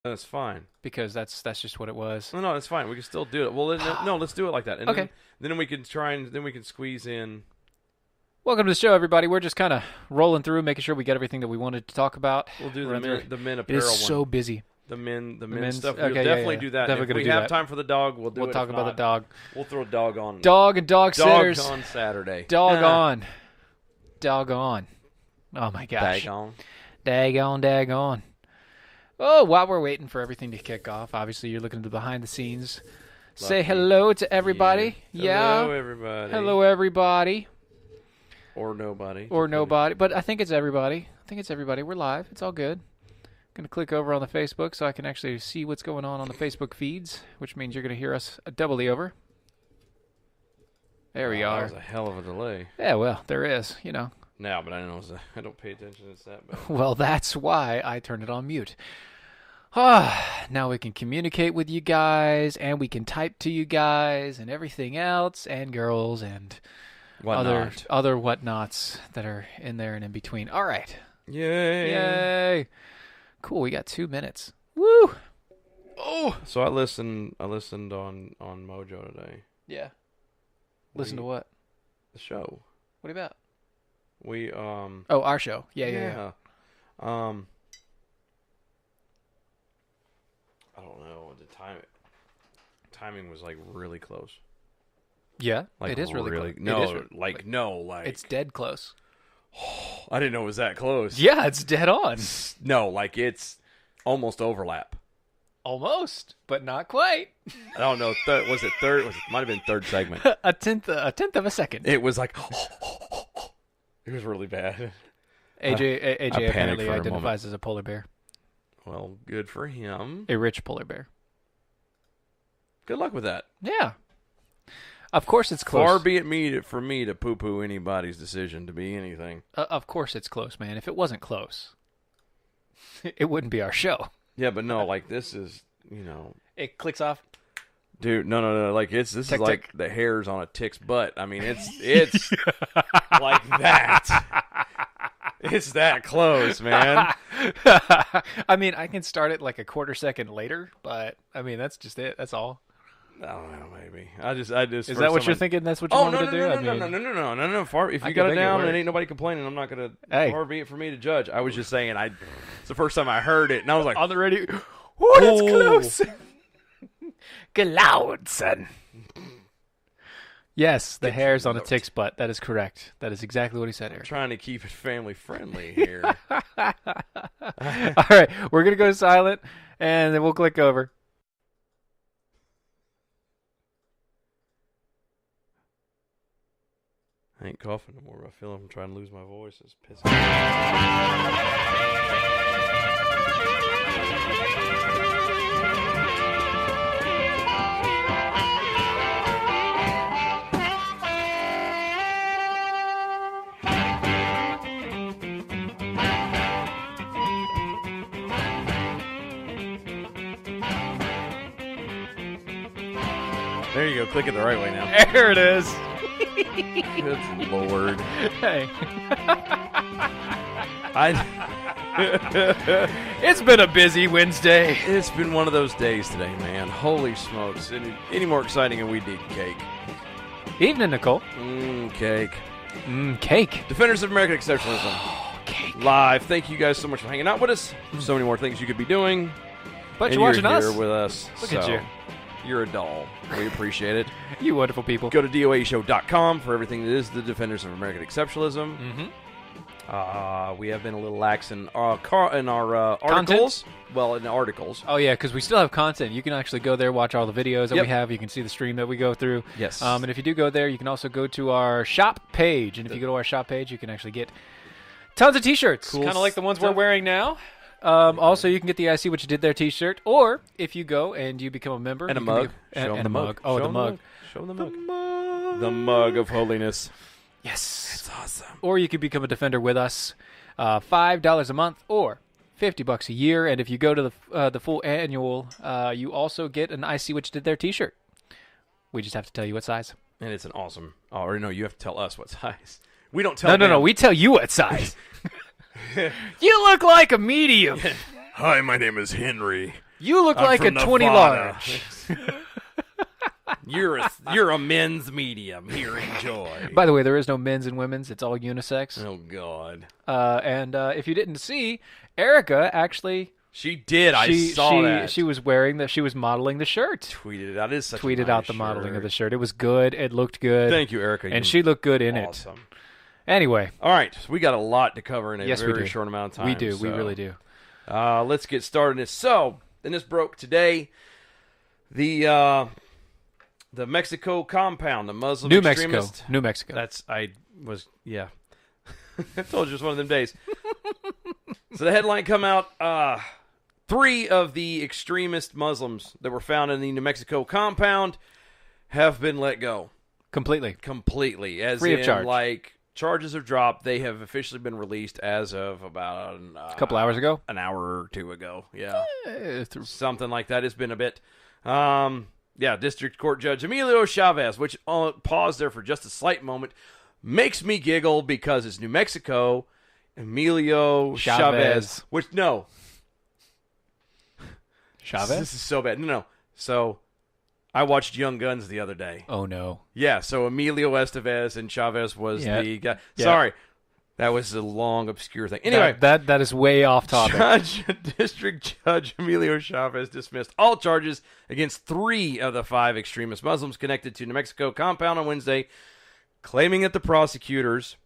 That's fine. Because that's just what it was. No, that's fine. We can still do it. Well, no, let's do it like that. And Okay. Then we can try and then we can squeeze in. Welcome to the show, everybody. We're just kind of rolling through, making sure we get everything that we wanted to talk about. We'll do the men It apparel is one. so busy. The men men's stuff. okay, We'll definitely yeah. do that. Definitely If gonna we do have that. time for the dog, we'll do it. We'll talk If about not, the dog. We'll throw a dog on. Dog and dog sitters. Dog on Saturday. Dog on. Dog on. Oh, my gosh. Dag on. Oh, while we're waiting for everything to kick off, obviously you're looking at the behind the scenes. Say hello to everybody. Yeah. Hello, everybody. Hello, everybody. Or nobody. Or nobody. But I think it's everybody. We're live. It's all good. Going to click over on the Facebook so I can actually see what's going on the Facebook feeds, which means you're going to hear us doubly over. There we are. That was a hell of a delay. Yeah, well, there is, Now, but I don't pay attention. It's that bad. Well, that's why I turned it on mute. Now we can communicate with you guys, and we can type to you guys, and everything else, and girls, and other whatnots that are in there and in between. All right. Yay. Cool, we got 2 minutes. Woo! Oh! So I listened on Mojo today. Yeah. Listen to what? The show. What about? We Oh, our show. Yeah. I don't know. The timing was like really close. Yeah, Like it is really close. No, It's dead close. I didn't know it was that close. Yeah, it's dead on. No, like it's almost overlap. Almost, but not quite. I don't know. Was it third? It might have been third segment. a tenth of a second. It was like it was really bad. AJ apparently for a identifies as a polar bear. Well, good for him. A rich polar bear. Good luck with that. Yeah. Of course it's close. Far be it for me to poo-poo anybody's decision to be anything. Of course it's close, man. If it wasn't close, it wouldn't be our show. Yeah, but no, like this is, It clicks off. Dude, no. Like this is Tick, like tick. the hairs on a tick's butt. I mean, it's like that. It's that close, man. I mean, I can start it like a quarter second later, but I mean, that's just it. That's all. I don't know, maybe. I just. Is that what you're thinking? That's what you want me to do? No. Far, if you got it down and ain't nobody complaining, I'm not gonna. Hey. Far be it for me to judge. I was just saying. It's the first time I heard it, and I was like, On the radio. Oh, that's close. Geloud, son. Yes, the hairs on a tick's butt. That is correct. That is exactly what he said, Eric. trying to keep it family friendly here. All right, we're going to go silent, and then we'll click over. I ain't coughing no more. I feel I'm trying to lose my voice. It's pissing me off. There you go. Click it the right way now. There it is. Good Lord. Hey. It's been a busy Wednesday. It's been one of those days today, man. Holy smokes. Any more exciting than we did cake. Evening, Nicole. Cake. Cake. Defenders of American Exceptionalism. Cake. Live. Thank you guys so much for hanging out with us. So many more things you could be doing. But and you're watching here us. with us. Look at you. You're a doll. We appreciate it. You wonderful people. Go to DOAShow.com for everything that is the Defenders of American Exceptionalism. Mm-hmm. We have been a little lax in our articles. Well, in the articles. Oh, yeah, because we still have content. You can actually go there, watch all the videos that we have. You can see the stream that we go through. Yes. And if you do go there, you can also go to our shop page. And if you go to our shop page, you can actually get tons of T-shirts, Cool kind of like the ones we're stuff. wearing now. Also, you can get the I See What You Did There T-shirt, or if you go and you become a member. And a you can mug. Be, Show 'em and the a mug. Oh, Show the 'em mug. Show them the mug. The mug of holiness. Yes. It's awesome. Or you could become a Defender with us, $5 a month or $50 a year. And if you go to the full annual, you also get an I See What You Did There T-shirt. We just have to tell you what size. And it's an awesome. Oh, or no, you have to tell us what size. We don't tell. No. We tell you what size. You look like a medium. Hi, my name is Henry. You look I'm like a from 20 Nevada. large. You're a men's medium. Here, enjoy. By the way, there is no men's and women's. It's all unisex. Oh, God. And if you didn't see, Erica actually... She did. I saw that. She was wearing that. She was modeling the shirt. Tweeted it out. It is such a Tweeted nice out the shirt. modeling of the shirt. It was good. It looked good. Thank you, Erica. And she looked good in awesome. it. Anyway. All right. So we got a lot to cover in a Yes, we very do. short amount of time. We do. So, We really do. let's get started. So, and this broke today. The Mexico compound, the Muslim extremist. New Mexico. I told you it was one of them days. So the headline come out, 3 of the extremist Muslims that were found in the New Mexico compound have been let go. Completely. As free of charge. Like, charges are dropped. They have officially been released as of about a couple hours ago? An hour or two ago. Yeah. Something like that. It's been a bit. District Court Judge Emilio Chavez, which pause there for just a slight moment, makes me giggle because it's New Mexico. Emilio Chavez. Chavez? This is so bad. No. So, I watched Young Guns the other day. Oh, no. Yeah, so Emilio Estevez and Chavez was the guy. Yeah. Sorry. That was a long, obscure thing. Anyway. That is way off topic. District Judge Emilio Chavez dismissed all charges against 3 of the 5 extremist Muslims connected to New Mexico compound on Wednesday, claiming that the prosecutors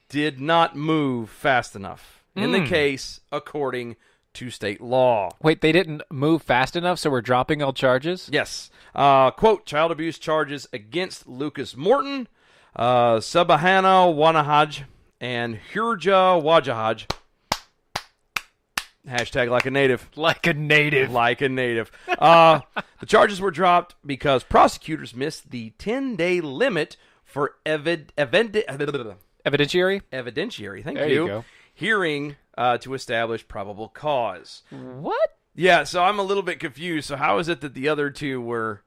did not move fast enough in the case, according to state law. Wait, they didn't move fast enough, so we're dropping all charges? Yes. Quote, child abuse charges against Lucas Morton, Sabahana Wanahaj, and Hurja Wajahaj. Hashtag like a native. Like a native. Like a native. The charges were dropped because prosecutors missed the 10-day limit for Evidentiary? Evidentiary, thank There you go. Hearing to establish probable cause. What? Yeah, so I'm a little bit confused. So how is it that the other 2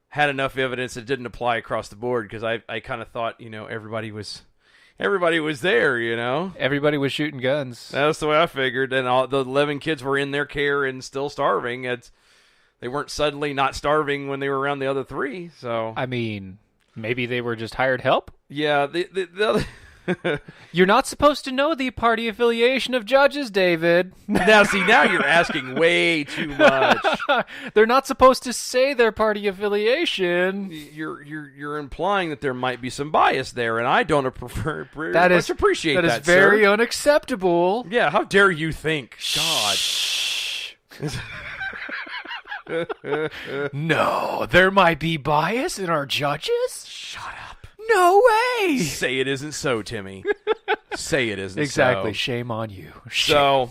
had enough evidence that didn't apply across the board? Because I kind of thought, everybody was there, Everybody was shooting guns. That's the way I figured. And all the 11 kids were in their care and still starving. They weren't suddenly not starving when they were around the other 3. So I mean, maybe they were just hired help? Yeah, the other... You're not supposed to know the party affiliation of judges, David. Now you're asking way too much. They're not supposed to say their party affiliation. You're implying that there might be some bias there, and I don't appreciate that. That is very unacceptable. Yeah, how dare you think? God. No, there might be bias in our judges? Shut up. No way! Say it isn't so, Timmy. Say it isn't exactly. so. Shame on you. So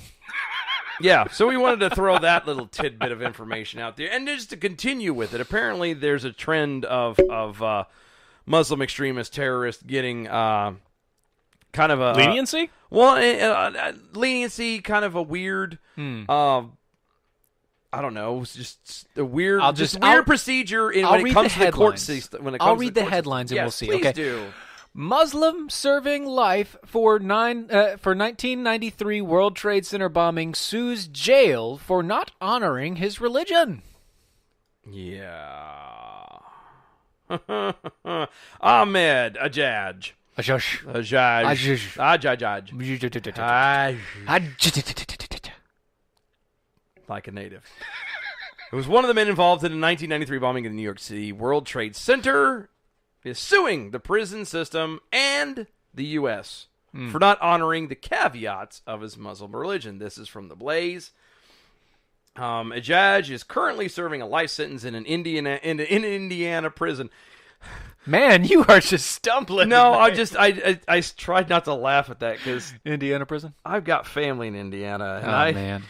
we wanted to throw that little tidbit of information out there. And just to continue with it, apparently there's a trend of Muslim extremist terrorists getting kind of a... Leniency? Leniency, kind of a weird... I don't know. It's just a weird, procedure when it comes to the court system. I'll read the headlines and we'll see. Please okay. do. Muslim serving life for 1993 World Trade Center bombing sues jail for not honoring his religion. Yeah. Ahmed Ajaj. Like a native. It was one of the men involved in the 1993 bombing of the New York City World Trade Center is suing the prison system and the U.S. for not honoring the caveats of his Muslim religion. This is from The Blaze. Ajaj is currently serving a life sentence in an Indiana prison. Man, you are just stumbling. No, I tried not to laugh at that because Indiana prison. I've got family in Indiana. And man.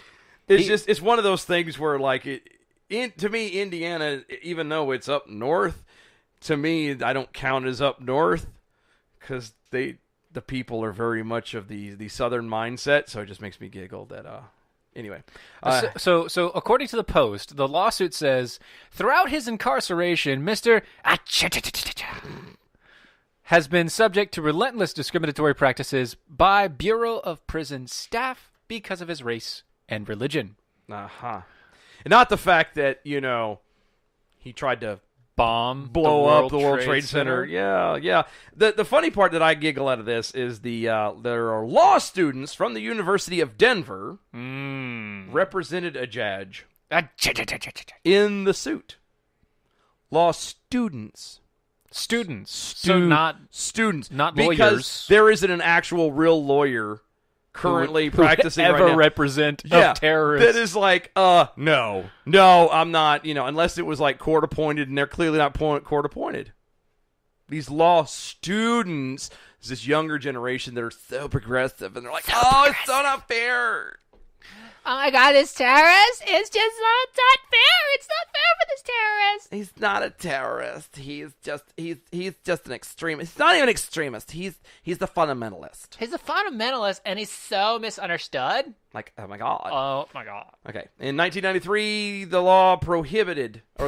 It's one of those things where, like, to me, Indiana, even though it's up north, to me, I don't count as up north because the people are very much of the southern mindset, so it just makes me giggle that, anyway. So according to the Post, the lawsuit says, throughout his incarceration, Mr. has been subject to relentless discriminatory practices by Bureau of Prison staff because of his race and religion. Uh-huh. Not the fact that, he tried to blow up the World Trade Center. Yeah. The funny part that I giggle out of this is there are law students from the University of Denver represented a judge in the suit. Law students. So not students. Not because lawyers. There isn't an actual real lawyer currently practicing ever right now. represent terrorists. That is like, no, I'm not, unless it was like court appointed, and they're clearly not court appointed. These law students, is this younger generation that are so progressive, and they're like, it's so not fair. Oh my God, this terrorist is just not fair. It's not fair for this terrorist. He's not a terrorist. He's just an extremist. He's not even an extremist. He's the fundamentalist. He's a fundamentalist, and he's so misunderstood. Like, oh my God. Oh my God. Okay. In 1993, the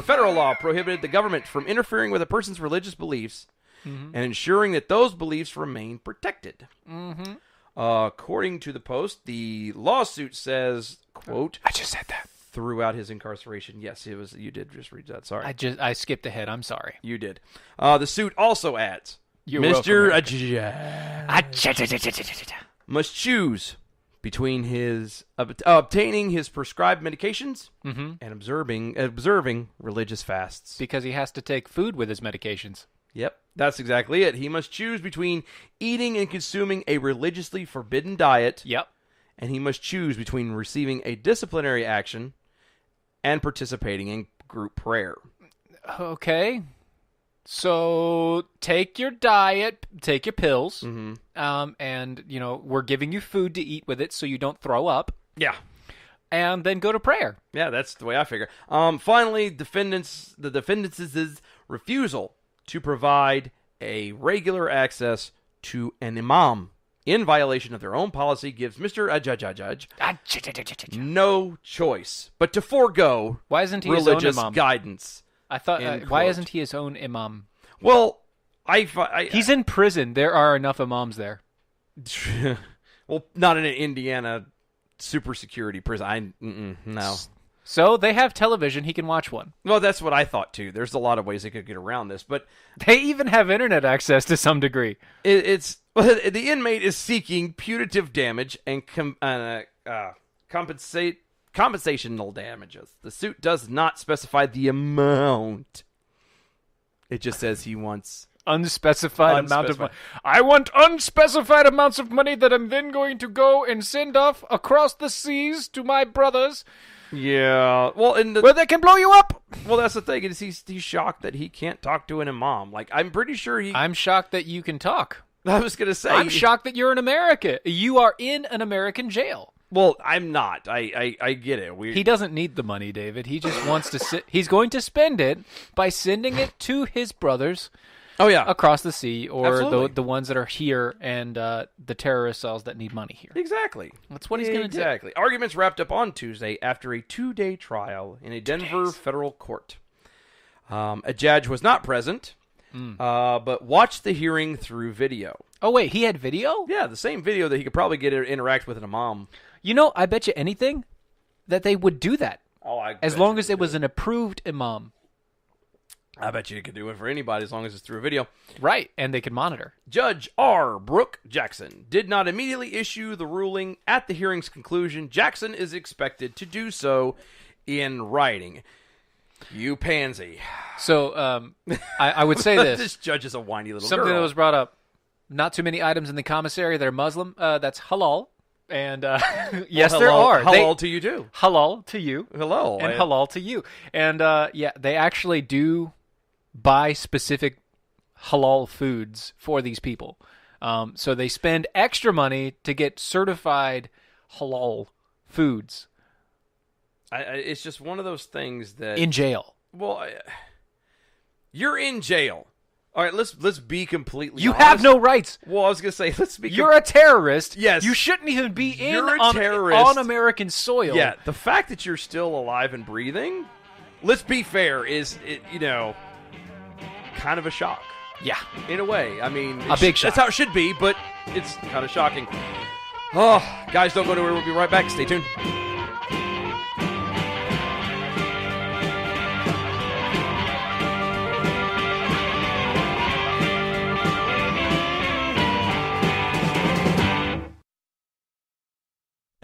federal law prohibited the government from interfering with a person's religious beliefs and ensuring that those beliefs remain protected. Mm-hmm. According to the Post, the lawsuit says, quote, I just said that. Throughout his incarceration. Yes, it was. You did just read that. Sorry. I skipped ahead. I'm sorry. You did. The suit also adds, Mr. must choose between his obtaining his prescribed medications and observing religious fasts. Because he has to take food with his medications. Yep, that's exactly it. He must choose between eating and consuming a religiously forbidden diet. Yep. And he must choose between receiving a disciplinary action and participating in group prayer. Okay. So take your diet, take your pills, and, we're giving you food to eat with it so you don't throw up. Yeah. And then go to prayer. Yeah, that's the way I figure. Finally, the defendants' refusal to provide a regular access to an imam in violation of their own policy gives Mr. Judge no choice but to forego Why isn't he religious his own imam? Guidance. I thought, why isn't he his own imam? Well, he's in prison. There are enough imams there. Well, not in an Indiana super security prison. No. So they have television. He can watch one. Well, that's what I thought, too. There's a lot of ways they could get around this, but they even have internet access to some degree. The inmate is seeking punitive damage and compensational damages. The suit does not specify the amount. It just says he wants unspecified amount of money. I want unspecified amounts of money that I'm then going to go and send off across the seas to my brothers. Yeah, well, where they can blow you up. Well, that's the thing. Is he's shocked that he can't talk to an imam. Like, I'm pretty sure I'm shocked that you can talk. I was gonna say. I'm shocked that you're in America. You are in an American jail. Well, I'm not. I get it. He doesn't need the money, David. He just wants to he's going to spend it by sending it to his brothers. Oh, yeah. Across the sea, or the ones that are here, and the terrorist cells that need money here. Exactly. That's what he's going to do. Exactly. Arguments wrapped up on Tuesday after a 2-day trial in a Denver federal court. A judge was not present, but watched the hearing through video. Oh, wait, he had video? Yeah, the same video that he could probably get to interact with an imam. I bet you anything that they would do that. As long as it was an approved imam. I bet you could do it for anybody as long as it's through a video. Right, and they can monitor. Judge R. Brooke Jackson did not immediately issue the ruling at the hearing's conclusion. Jackson is expected to do so in writing. You pansy. So, I would say this. This judge is a whiny little Something girl. that was brought up. Not too many items in the commissary that are Muslim. That's halal. And yes, well, there are. Halal to you, too. Halal to you. Hello. And halal to you. And, they actually do buy specific halal foods for these people. So they spend extra money to get certified halal foods. It's just one of those things that... In jail. Well, you're in jail. All right, let's be completely honest. You have no rights. Well, I was going to say, let's be... You're a terrorist. Yes. You shouldn't even be terrorist. on American soil. Yeah, the fact that you're still alive and breathing, let's be fair, is, kind of a shock. Yeah. In a way. I mean... A big shock. That's how it should be, but it's kind of shocking. Oh, guys, don't go anywhere. We'll be right back. Stay tuned.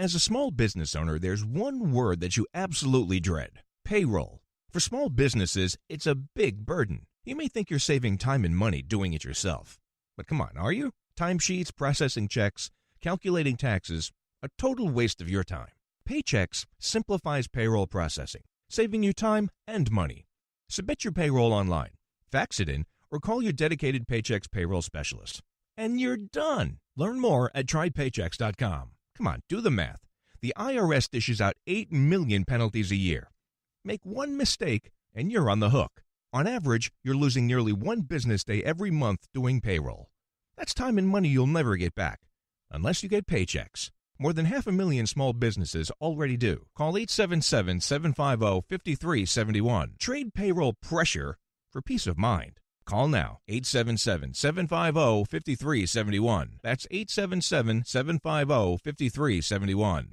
As a small business owner, there's one word that you absolutely dread: payroll. For small businesses, it's a big burden. You may think you're saving time and money doing it yourself. But come on, are you? Timesheets, processing checks, calculating taxes, a total waste of your time. Paychex simplifies payroll processing, saving you time and money. Submit your payroll online, fax it in, or call your dedicated Paychex payroll specialist. And you're done. Learn more at trypaychex.com. Come on, do the math. The IRS dishes out 8 million penalties a year. Make one mistake, and you're on the hook. On average, you're losing nearly one business day every month doing payroll. That's time and money you'll never get back, unless you get Paychex. More than 500,000 small businesses already do. Call 877-750-5371. Trade payroll pressure for peace of mind. Call now, 877-750-5371. That's 877-750-5371.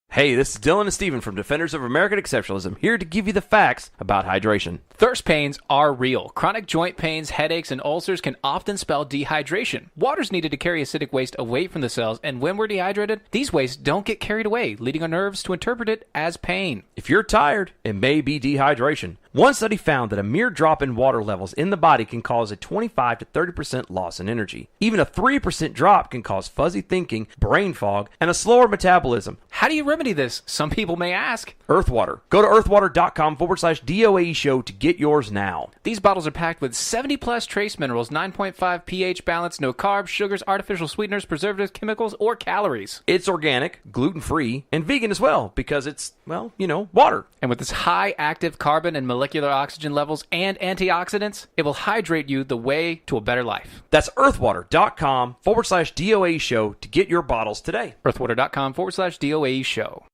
Hey, this is Dylan and Steven from Defenders of American Exceptionalism, here to give you the facts about hydration. Thirst pains are real. Chronic joint pains, headaches, and ulcers can often spell dehydration. Water's needed to carry acidic waste away from the cells, and when we're dehydrated, these wastes don't get carried away, leading our nerves to interpret it as pain. If you're tired, it may be dehydration. One study found that a mere drop in water levels in the body can cause a 25 to 30% loss in energy. Even a 3% drop can cause fuzzy thinking, brain fog, and a slower metabolism. How do you remedy this? Some people may ask. Earthwater. Go to earthwater.com/DOAE show to get yours now. These bottles are packed with 70-plus trace minerals, 9.5 pH balance, no carbs, sugars, artificial sweeteners, preservatives, chemicals, or calories. It's organic, gluten-free, and vegan as well, because it's, well, water. And with its high active carbon and molecular oxygen levels and antioxidants, it will hydrate you the way to a better life. That's earthwater.com/DOAE show to get your bottles today. earthwater.com/DOAE show.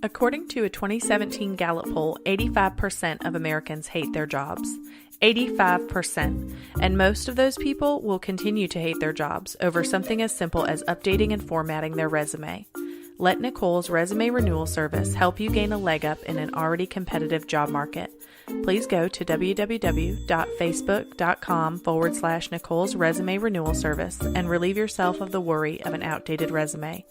According to a 2017 Gallup poll, 85% of Americans hate their jobs. 85%. And most of those people will continue to hate their jobs over something as simple as updating and formatting their resume. Let Nicole's Resume Renewal Service help you gain a leg up in an already competitive job market. Please go to www.facebook.com/Nicole's Resume Renewal Service and relieve yourself of the worry of an outdated resume.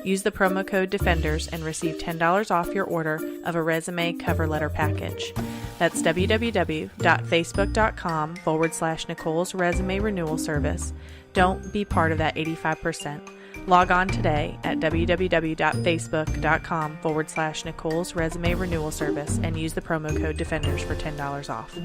Use the promo code DEFENDERS and receive $10 off your order of a resume cover letter package. That's www.facebook.com/Nicole's Resume Renewal Service. Don't be part of that 85%. Log on today at www.facebook.com/Nicole's Resume Renewal Service and use the promo code DEFENDERS for $10 off.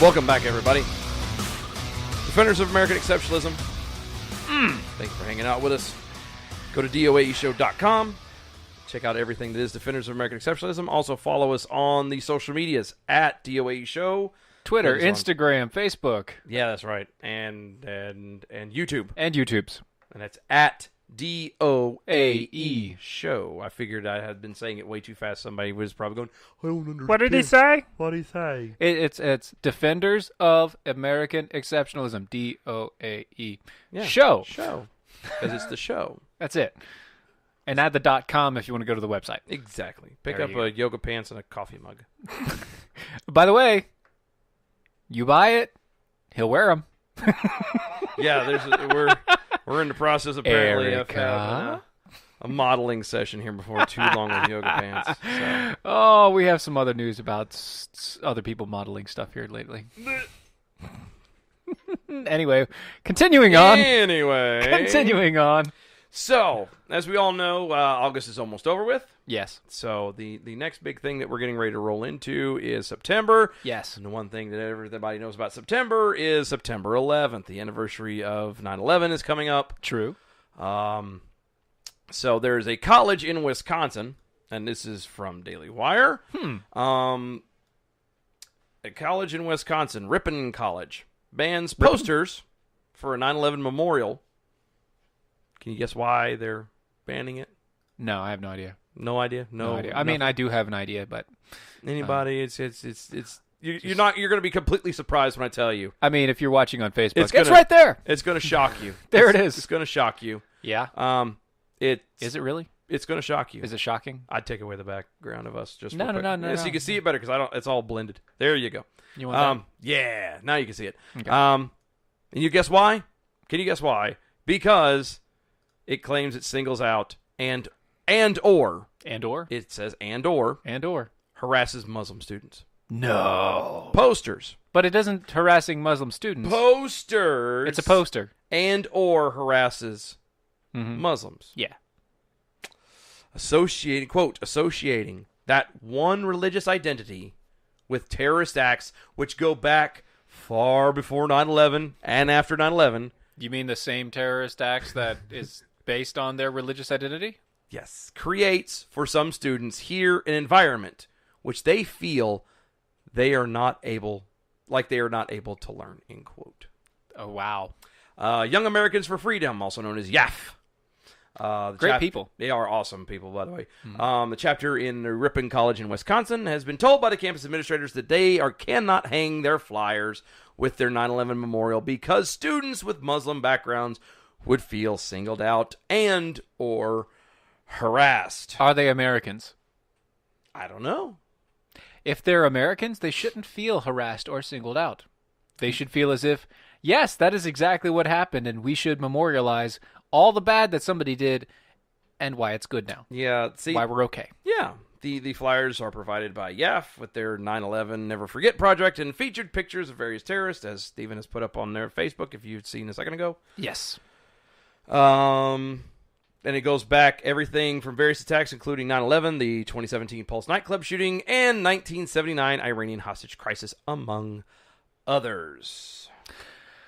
Welcome back, everybody. Defenders of American Exceptionalism. Thank you for hanging out with us. Go to DOAEshow.com. Check out everything that is Defenders of American Exceptionalism. Also follow us on the social medias at DOAE Show. Twitter, Instagram, Facebook. Yeah, that's right. And YouTube. And YouTube's. And that's at DOAE Show. I figured I had been saying it way too fast. Somebody was probably going, I don't understand. What did he say? What did he say? It's Defenders of American Exceptionalism. DOAE. Yeah, Show. Because it's the show. That's it. And add the .com if you want to go to the website. Exactly. Pick up a yoga pants and a coffee mug. By the way, you buy it, he'll wear them. Yeah, we're in the process apparently of having a modeling session here before too long with yoga pants. So. Oh, we have some other news about other people modeling stuff here lately. Anyway, continuing on. So, as we all know, August is almost over with. Yes. So, the next big thing that we're getting ready to roll into is September. Yes. And the one thing that everybody knows about September is September 11th. The anniversary of 9/11 is coming up. True. So, there's a college in Wisconsin, and this is from Daily Wire. A college in Wisconsin, Ripon College, bans posters for a 9/11 memorial. Can you guess why they're banning it? No, I have no idea. No idea. No idea. I mean, I do have an idea, but anybody? It's You're not. You're going to be completely surprised when I tell you. I mean, if you're watching on Facebook, It's it's right there. It's going to shock you. There it is. It's going to shock you. Yeah. Is it really? It's going to shock you. Is it shocking? I'd take away the background of us just No, so you can see it better because it's all blended. There you go. You want that? Yeah. Now you can see it. Okay. And you guess why? Can you guess why? Because it claims it singles out and or it says and or harasses Muslim students. No. Posters. But it doesn't harassing Muslim students. Posters. It's a poster. And or harasses Muslims. Yeah. Associating that one religious identity with terrorist acts which go back far before 9/11 and after 9/11. You mean the same terrorist acts that is based on their religious identity? Yes. Creates for some students here an environment which they feel they are not able to learn, end quote. Oh, wow. Young Americans for Freedom, also known as YAF. Great people. They are awesome people, by the way. The chapter in Ripon College in Wisconsin has been told by the campus administrators that they cannot hang their flyers with their 9/11 memorial because students with Muslim backgrounds would feel singled out and or harassed. Are they Americans? I don't know. If they're Americans, they shouldn't feel harassed or singled out. They should feel as if, yes, that is exactly what happened, and we should memorialize all the bad that somebody did and why it's good now. Yeah, see, why we're okay. Yeah, the flyers are provided by YAF with their 9/11 Never Forget project and featured pictures of various terrorists, as Stephen has put up on their Facebook, if you've seen a second ago. Yes. And it goes back everything from various attacks, including 9/11, the 2017 Pulse nightclub shooting, and 1979 Iranian hostage crisis, among others.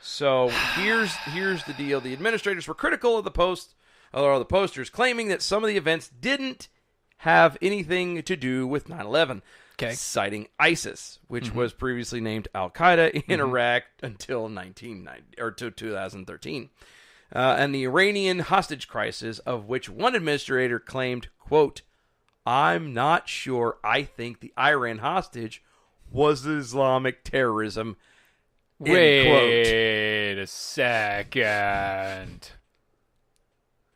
So here's the deal. The administrators were critical of the posters, claiming that some of the events didn't have anything to do with 9/11, citing ISIS, which was previously named Al-Qaeda in Iraq until 2013. And the Iranian hostage crisis, of which one administrator claimed, quote, "I'm not sure I think the Iran hostage was Islamic terrorism." Wait a second.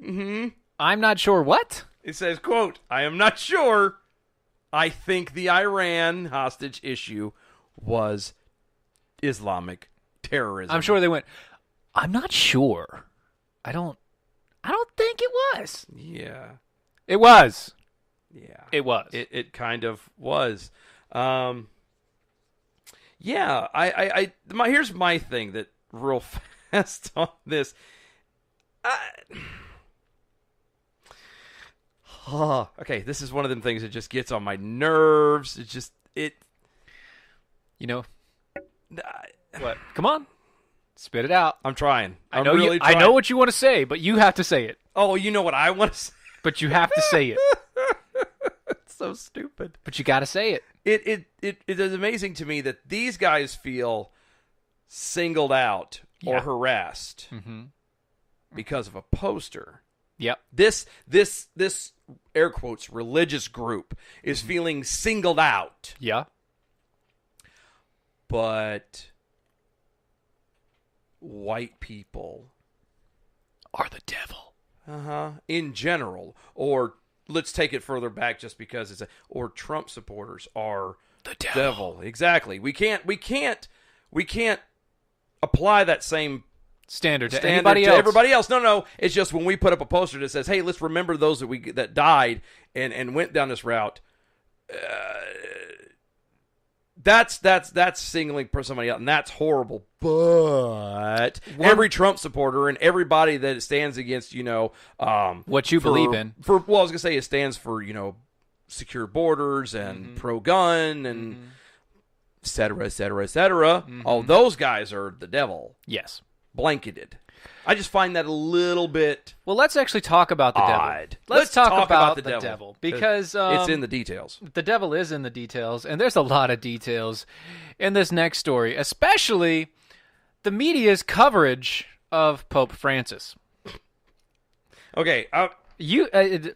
I'm not sure what? It says, quote, "I am not sure I think the Iran hostage issue was Islamic terrorism." I'm sure they went, I'm not sure. I don't think it was. Yeah. It was. Yeah. It was. It kind of was. Yeah, here's my thing that real fast on this. Okay, this is one of them things that just gets on my nerves. What? Come on. Spit it out. I'm trying. I know what you want to say, but you have to say it. Oh, you know what I want to say? But you have to say it. It's so stupid. But you got to say it. It is amazing to me that these guys feel singled out or harassed because of a poster. Yep. This air quotes religious group is feeling singled out. Yeah. But white people are the devil. In general, or let's take it further back just because or Trump supporters are the devil. Exactly. We can't apply that same standard to everybody else. No. It's just when we put up a poster that says, "Hey, let's remember those that died and went down this route." That's singling somebody out, and that's horrible. But every Trump supporter and everybody that stands against, what you believe in. I was gonna say it stands for, secure borders and pro-gun and et cetera, et cetera, et cetera. All those guys are the devil. Yes. Blanketed. I just find that a little bit. Well, let's actually talk about the devil. Let's talk about the devil because it's in the details. The devil is in the details, and there's a lot of details in this next story, especially the media's coverage of Pope Francis. Okay,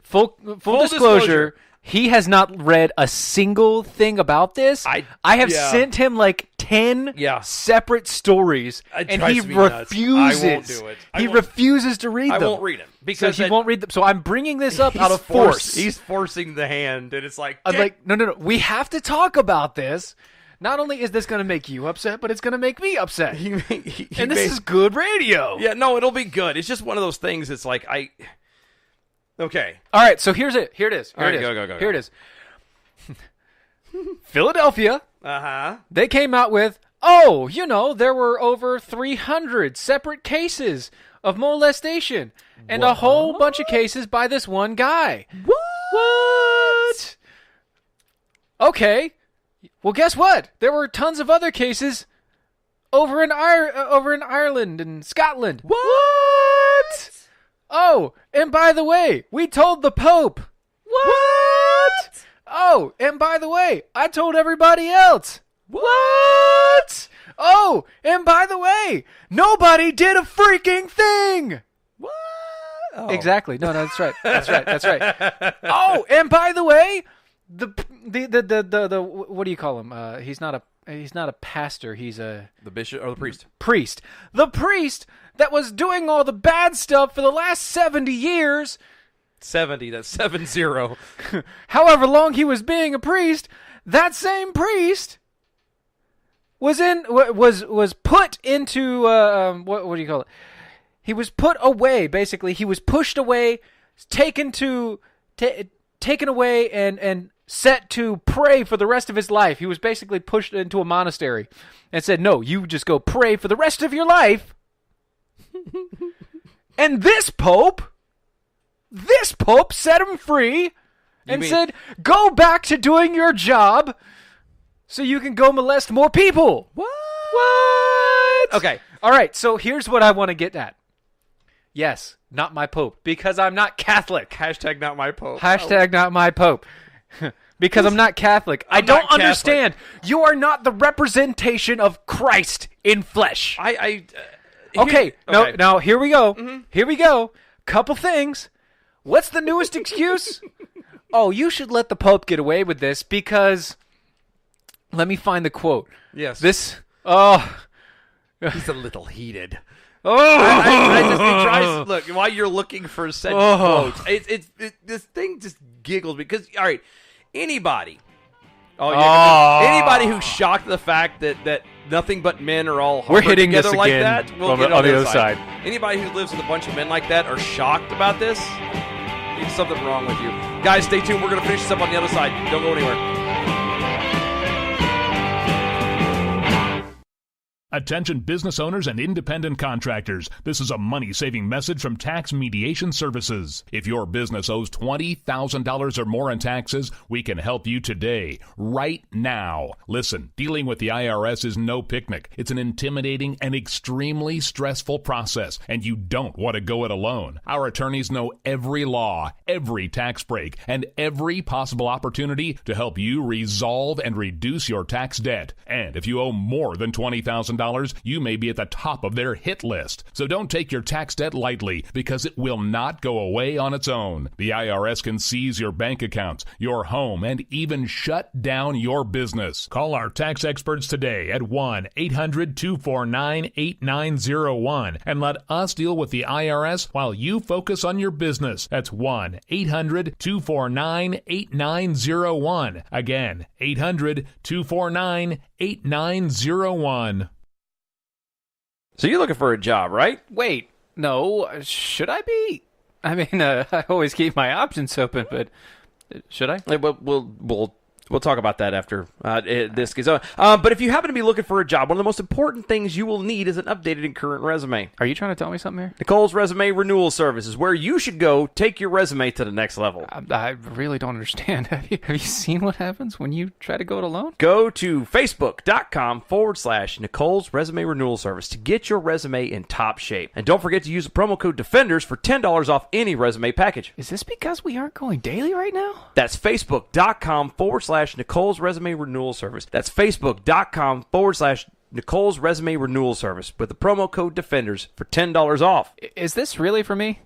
Full disclosure. He has not read a single thing about this. I have sent him like 10 separate stories, and he refuses. I won't do it. He refuses to read them. I won't read them because he won't read them. So I'm bringing this up out of force. He's forcing the hand, and it's like I'm like, no. We have to talk about this. Not only is this going to make you upset, but it's going to make me upset. And this is good radio. Yeah, no, it'll be good. It's just one of those things. It's like Okay. All right, so here's it. Here it is. Go. Here it is. Philadelphia. They came out with, there were over 300 separate cases of molestation and a whole bunch of cases by this one guy. What? Okay. Well, guess what? There were tons of other cases over in Ireland and Scotland. What? Oh, and by the way, we told the Pope. What? Oh, and by the way, I told everybody else. What? Oh, and by the way, nobody did a freaking thing. What? Oh. Exactly. No, that's right. That's right. Oh, and by the way, the what do you call him? He's not a pastor. He's the bishop or the priest. The priest that was doing all the bad stuff for the last 70 years. 70, that's 70. However long he was being a priest, that same priest was put into what do you call it? He was put away. Basically, he was pushed away, taken away, and set to pray for the rest of his life. He was basically pushed into a monastery and said, "No, you just go pray for the rest of your life." And this Pope set him free and said, "Go back to doing your job so you can go molest more people." What? Okay. All right, so here's what I want to get at. Yes, not my Pope, because I'm not Catholic. Hashtag not my Pope. Hashtag not my Pope. Because I'm not Catholic. I don't understand. You are not the representation of Christ in flesh. Okay. Now here we go. Mm-hmm. Here we go. Couple things. What's the newest excuse? Oh, you should let the Pope get away with this because... Let me find the quote. Yes. He's a little heated. I tries. Look, while you're looking for said quotes, this thing just giggles because, all right, anybody who's shocked at the fact that nothing but men are all we're hitting together this like again that, we'll get on the other side. Anybody who lives with a bunch of men like that are shocked about this. There's something wrong with you. Guys, stay tuned. We're going to finish this up on the other side. Don't go anywhere. Attention business owners and independent contractors. This is a money-saving message from Tax Mediation Services. If your business owes $20,000 or more in taxes, we can help you today, right now. Listen, dealing with the IRS is no picnic. It's an intimidating and extremely stressful process, and you don't want to go it alone. Our attorneys know every law, every tax break, and every possible opportunity to help you resolve and reduce your tax debt. And if you owe more than $20,000, you may be at the top of their hit list. So don't take your tax debt lightly because it will not go away on its own. The IRS can seize your bank accounts, your home, and even shut down your business. Call our tax experts today at 1-800-249-8901 and let us deal with the IRS while you focus on your business. That's 1-800-249-8901. Again, 800-249-8901. So you're looking for a job, right? Wait, no. Should I be? I mean, I always keep my options open, but should I? We'll talk about that after this goes on. But if you happen to be looking for a job, one of the most important things you will need is an updated and current resume. Are you trying to tell me something here? Nicole's Resume Renewal Service is where you should go take your resume to the next level. I really don't understand. Have you seen what happens when you try to go it alone? Go to Facebook.com/Nicole's Resume Renewal Service to get your resume in top shape. And don't forget to use the promo code Defenders for $10 off any resume package. Is this because we aren't going daily right now? That's Facebook.com/Nicole's Resume Renewal Service. That's Facebook.com/Nicole's Resume Renewal Service with the promo code Defenders for $10 off. Is this really for me?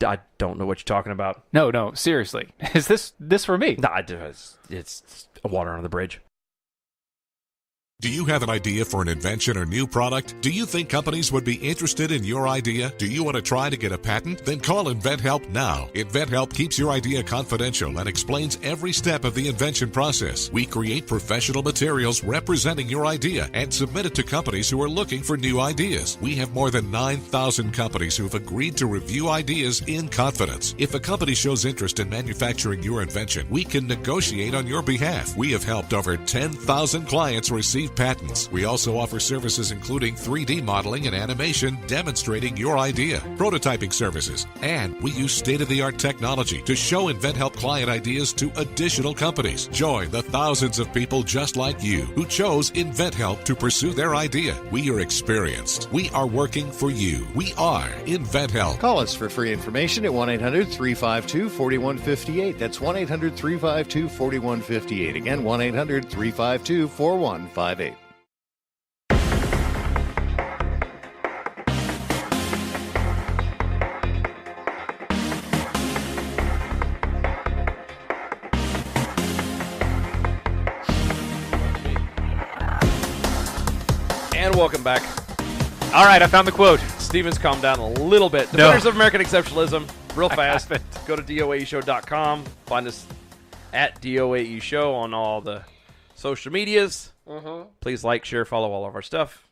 I don't know what you're talking about. No, seriously. Is this for me? Nah, it's a water under the bridge. Do you have an idea for an invention or new product? Do you think companies would be interested in your idea? Do you want to try to get a patent? Then call InventHelp now. InventHelp keeps your idea confidential and explains every step of the invention process. We create professional materials representing your idea and submit it to companies who are looking for new ideas. We have more than 9,000 companies who have agreed to review ideas in confidence. If a company shows interest in manufacturing your invention, we can negotiate on your behalf. We have helped over 10,000 clients receive patents. We also offer services including 3D modeling and animation demonstrating your idea, prototyping services, and we use state-of-the-art technology to show InventHelp client ideas to additional companies. Join the thousands of people just like you who chose InventHelp to pursue their idea. We are experienced. We are working for you. We are InventHelp. Call us for free information at 1-800-352-4158. That's 1-800-352-4158. Again, 1-800-352-4158. And welcome back. All right, I found the quote. Steven's calmed down a little bit. No. Defenders of American Exceptionalism, real fast. Go to DOAEshow.com. Find us at DOAE Show on all the social medias. Please like, share, follow all of our stuff.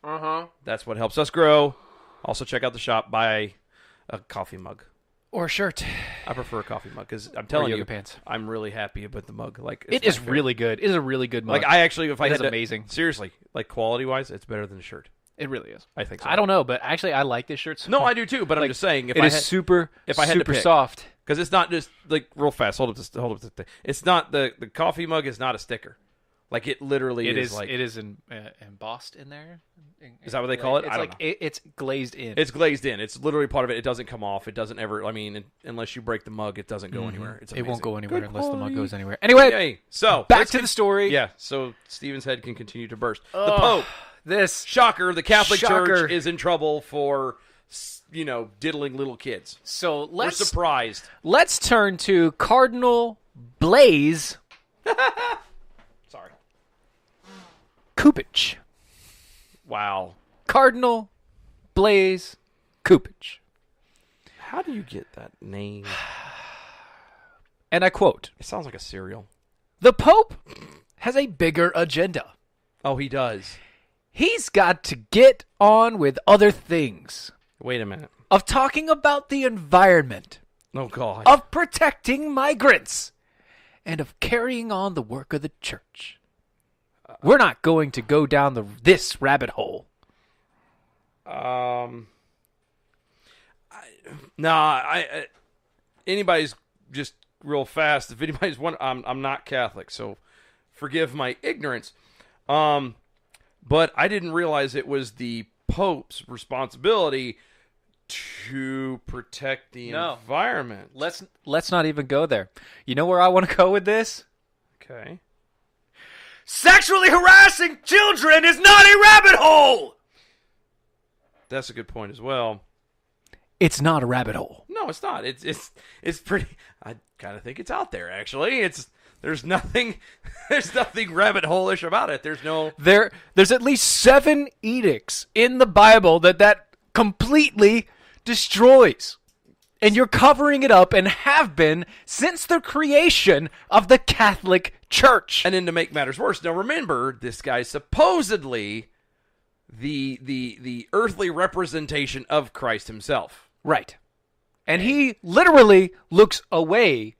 That's what helps us grow. Also, check out the shop. Buy a coffee mug. Or a shirt. I prefer a coffee mug because I'm telling you, yoga pants. I'm really happy with the mug. Like It is really good. It is a really good mug. Like I actually, if I had is to, amazing. Seriously, like quality wise, it's better than a shirt. It really is. I think so. I don't know, but actually I like this shirt so No, much. I do too. But I'm just saying, if it I is had, super, if I had super to pick, soft. because it's not just like real fast. Hold up the thing. It's not the coffee mug is not a sticker. Like it literally It is is. like It is embossed in there. Is that what they call it? It's I don't like know. it's glazed in. It's glazed in. It's literally part of it. It doesn't come off. It doesn't ever. I mean, unless you break the mug, it doesn't go anywhere. It's it won't amazing. go anywhere Good unless the mug quality. goes anywhere. Anyway, Yay. So back let's to the story. Yeah. So Stephen's head can continue to burst. The Pope. This Shocker. The Catholic Shocker. Church is in trouble for diddling little kids. So We're surprised. let's turn to Cardinal Blaise Sorry. Cupich. Wow. Cardinal Blaise Cupich. How do you get that name? And I quote, It sounds like a cereal. "The Pope has a bigger agenda. Oh, he does. He's got to get on with other things. Wait a minute. Of talking about the environment, Oh, God. of protecting migrants, and of carrying on the work of the church. We're not going to go down this rabbit hole." Anybody's just real fast. If anybody's one, I'm not Catholic, so forgive my ignorance. But I didn't realize it was the Pope's responsibility to protect the environment. Let's not even go there. You know where I want to go with this? Okay. Sexually harassing children is not a rabbit hole! That's a good point as well. It's not a rabbit hole. No, it's not. It's pretty. I kind of think it's out there. Actually, there's nothing rabbit hole-ish about it. There's at least 7 edicts in the Bible that completely destroys. And you're covering it up and have been since the creation of the Catholic Church. And then to make matters worse, now remember, this guy's supposedly the earthly representation of Christ himself. Right. And he literally looks away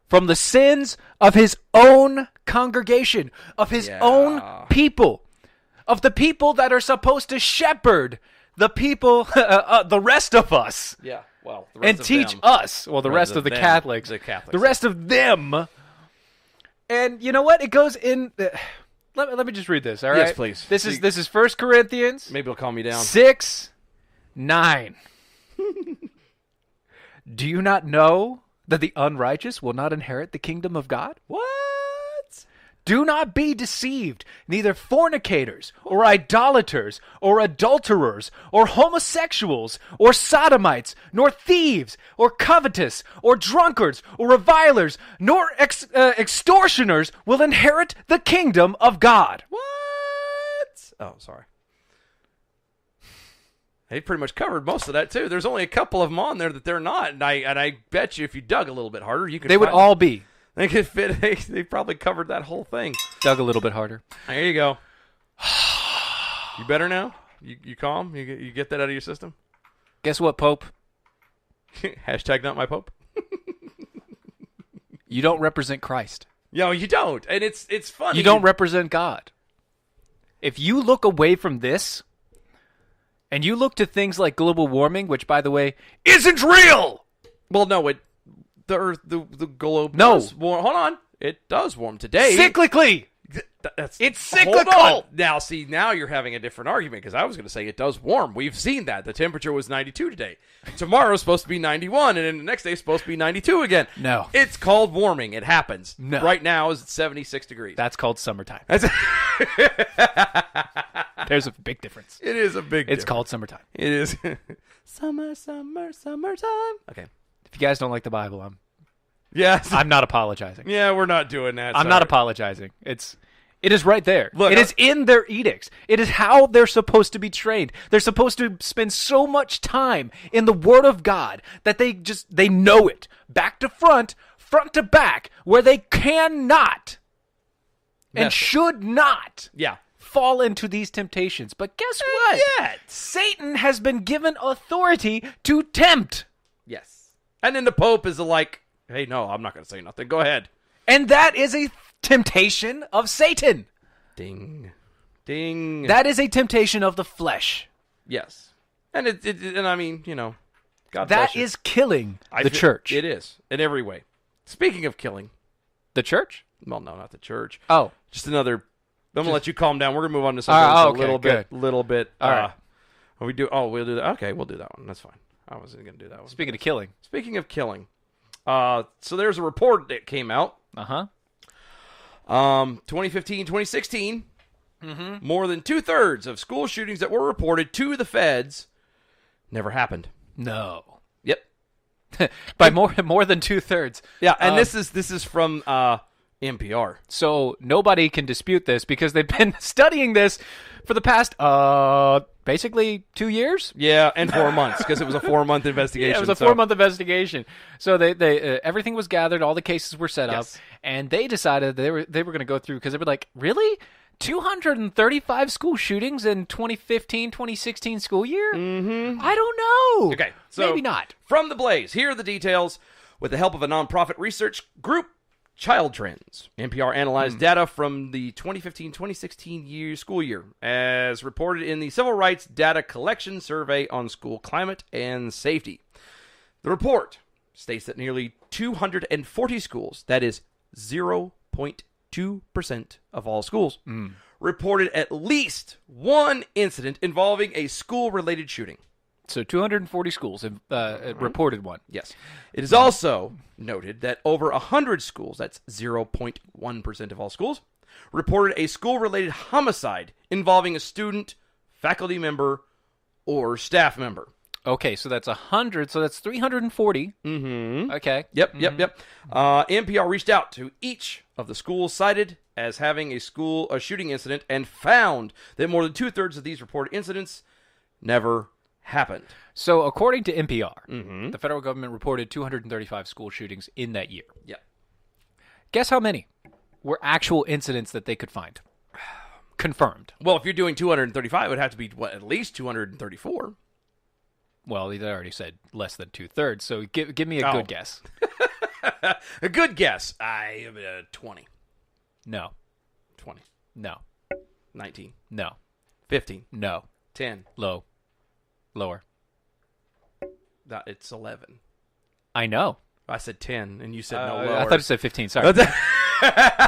from the sins of his own congregation, of his own people, of the people that are supposed to shepherd the people, the rest of us. Yeah, well, the rest and of teach them. us, well, the rest of the them, Catholics, the rest of them. And you know what? It goes in. Let me just read this. All right, Yes, please. This is 1 Corinthians. Maybe it'll calm me down. 6:9. Do you not know that the unrighteous will not inherit the kingdom of God? What? Do not be deceived. Neither fornicators, or idolaters, or adulterers, or homosexuals, or sodomites, nor thieves, or covetous, or drunkards, or revilers, nor extortioners will inherit the kingdom of God. What? Oh, sorry. They pretty much covered most of that, too. There's only a couple of them on there that they're not, and I bet you if you dug a little bit harder, you could. They would all be. They could fit. They probably covered that whole thing. Dug a little bit harder. There you go. You better now? You calm? You get that out of your system? Guess what, Pope? Hashtag not my Pope. You don't represent Christ. No, you don't. And it's funny. You don't represent God. If you look away from this, and you look to things like global warming, which, by the way, isn't real. Well, no, the Earth, the globe. No, does warm. Hold on, it does warm today. Cyclically. It's cyclical. Hold on. Now you're having a different argument because I was going to say it does warm. We've seen that. The temperature was 92 today. Tomorrow's supposed to be 91, and then the next day is supposed to be 92 again. No. It's called warming. It happens. No. Right now is 76 degrees. That's called summertime. There's a big difference. It is a big difference. It's called summertime. It is. Summertime. Okay. If you guys don't like the Bible, Yes. I'm not apologizing. Yeah, we're not doing that. I'm not apologizing. It is right there. Look, it is in their edicts. It is how they're supposed to be trained. They're supposed to spend so much time in the Word of God that they know it back to front to back, where they cannot and should not fall into these temptations. But guess what? Yet. Satan has been given authority to tempt. Yes. And then the Pope is like, hey, no, I'm not going to say nothing. Go ahead. And that is a temptation of Satan. Ding. Ding. That is a temptation of the flesh. Yes. And and I mean, God that bless you. is killing the church. It is, in every way. Speaking of killing. The church? Well, no, not the church. Oh. Just another. I'm going to let you calm down. We're going to move on to something a little bit. All right. We'll do that. Okay, we'll do that one. That's fine. I wasn't going to do that one. Speaking of killing. Speaking of killing. So there's a report that came out. 2015, 2016. Mm-hmm. More than 2/3 of school shootings that were reported to the feds never happened. No. Yep. By more than 2/3. Yeah, and this is from NPR. So nobody can dispute this because they've been studying this for the past basically 2 years. Yeah, and 4 months because it was a 4-month investigation. Yeah, it was a 4-month investigation. So they everything was gathered, all the cases were set up, and they decided they were going to go through because they were like, really? 235 school shootings in 2015, 2016 school year? Mm-hmm. I don't know. Okay, so maybe not. From the Blaze, here are the details. With the help of a nonprofit research group, Child Trends, NPR analyzed data from the 2015-2016 school year, as reported in the Civil Rights Data Collection Survey on School Climate and Safety. The report states that nearly 240 schools, that is 0.2% of all schools, reported at least one incident involving a school-related shooting. So 240 schools have reported one. Yes. It is also noted that over 100 schools, that's 0.1% of all schools, reported a school-related homicide involving a student, faculty member, or staff member. Okay, so that's 100, so that's 340. Mm-hmm. Okay. Yep. NPR reached out to each of the schools cited as having a shooting incident and found that more than 2/3 of these reported incidents never happened. So according to NPR, the federal government reported 235 school shootings in that year. Yeah. Guess how many were actual incidents that they could find? Confirmed. Well, if you're doing 235, it would have to be, at least 234. Well, they already said less than 2/3, so give me a good guess. A good guess. 20. No. 20. No. 19. No. 15. No. 10. Lower. It's 11. I know. I said 10, and you said no lower. I thought you said 15. Sorry.